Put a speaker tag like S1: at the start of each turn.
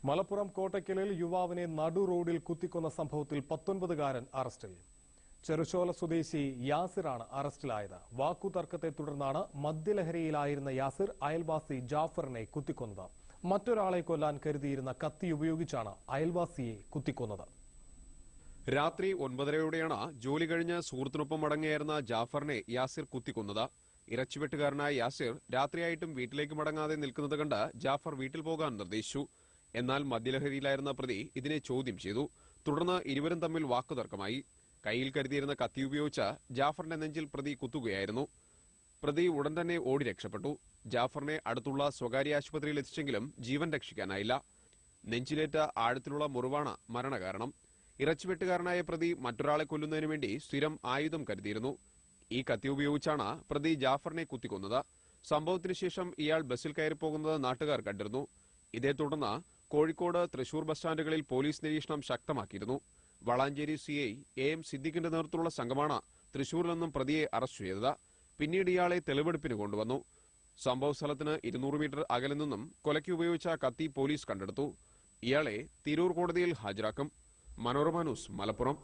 S1: മലപ്പുറം കോട്ടയ്ക്കലിൽ യുവാവിനെ നടു റോഡിൽ കുത്തിക്കൊന്ന സംഭവത്തിൽ 19-കാരൻ അറസ്റ്റിൽ. ചെറുശോല സ്വദേശി യാസിറാണ് അറസ്റ്റിലായത്. വാക്കുതർക്കത്തെ തുടർന്നാണ് മദ്യലഹരിയിലായിരുന്ന യാസിർ അയൽവാസി ജാഫറിനെ കുത്തിക്കൊന്നത്. മറ്റൊരാളെ കൊല്ലാൻ കരുതിയിരുന്ന കത്തി ഉപയോഗിച്ചാണ് അയൽവാസിയെ കുത്തിക്കൊന്നത്.
S2: രാത്രി 9:30-ഓടെയാണ് ജോലി കഴിഞ്ഞ് സുഹൃത്തിനൊപ്പം മടങ്ങിയായിരുന്ന ജാഫറിനെ യാസിർ കുത്തിക്കൊന്നത്. ഇറച്ചിവെട്ടുകാരനായ യാസിർ രാത്രിയായിട്ടും വീട്ടിലേക്ക് മടങ്ങാതെ നിൽക്കുന്നത് കണ്ട് ജാഫർ വീട്ടിൽ പോകാൻ നിർദ്ദേശിച്ചു. എന്നാൽ മദ്യലഹരിയിലായിരുന്ന പ്രതി ഇതിനെ ചോദ്യം ചെയ്തു. തുടർന്ന് ഇരുവരും തമ്മിൽ വാക്കുതർക്കമായി. കയ്യിൽ കരുതിയിരുന്ന കത്തി ഉപയോഗിച്ച് ജാഫറിന്റെ നെഞ്ചിൽ പ്രതി കുത്തുകയായിരുന്നു. പ്രതി ഉടൻ തന്നെ ഓടി രക്ഷപ്പെട്ടു. ജാഫറിനെ അടുത്തുള്ള സ്വകാര്യ ആശുപത്രിയിൽ എത്തിച്ചെങ്കിലും ജീവൻ രക്ഷിക്കാനായില്ല. നെഞ്ചിലേറ്റ ആഴത്തിലുള്ള മുറിവാണ് മരണകാരണം. ഇറച്ചിവെട്ടുകാരനായ പ്രതി മറ്റൊരാളെ കൊല്ലുന്നതിനു വേണ്ടി സ്ഥിരം ആയുധം കരുതിയിരുന്നു. ഈ കത്തി ഉപയോഗിച്ചാണ് പ്രതി ജാഫറിനെ കുത്തിക്കൊന്നത്. സംഭവത്തിനു ശേഷം ഇയാൾ ബസ്സിൽ കയറിപ്പോകുന്നത് നാട്ടുകാർ കണ്ടിരുന്നു. ഇതേ തുടർന്ന് കോഴിക്കോട്, തൃശൂർ ബസ് സ്റ്റാൻഡുകളിൽ പോലീസ് നിരീക്ഷണം ശക്തമാക്കിയിരുന്നു. വളാഞ്ചേരി സിഐ AM സിദ്ദിഖിന്റെ നേതൃത്വത്തിലുള്ള സംഘമാണ് തൃശൂരിൽ നിന്നും പ്രതിയെ അറസ്റ്റ് ചെയ്തത്. പിന്നീട് ഇയാളെ തെളിവെടുപ്പിന് കൊണ്ടുവന്നു. സംഭവസ്ഥലത്തിന് 200 മീറ്റർ അകലെ നിന്നും കൊലയ്ക്ക് ഉപയോഗിച്ച കത്തി പോലീസ് കണ്ടെടുത്തു. ഇയാളെ തിരൂർ കോടതിയിൽ ഹാജരാക്കും. മനോരമ ന്യൂസ്, മലപ്പുറം.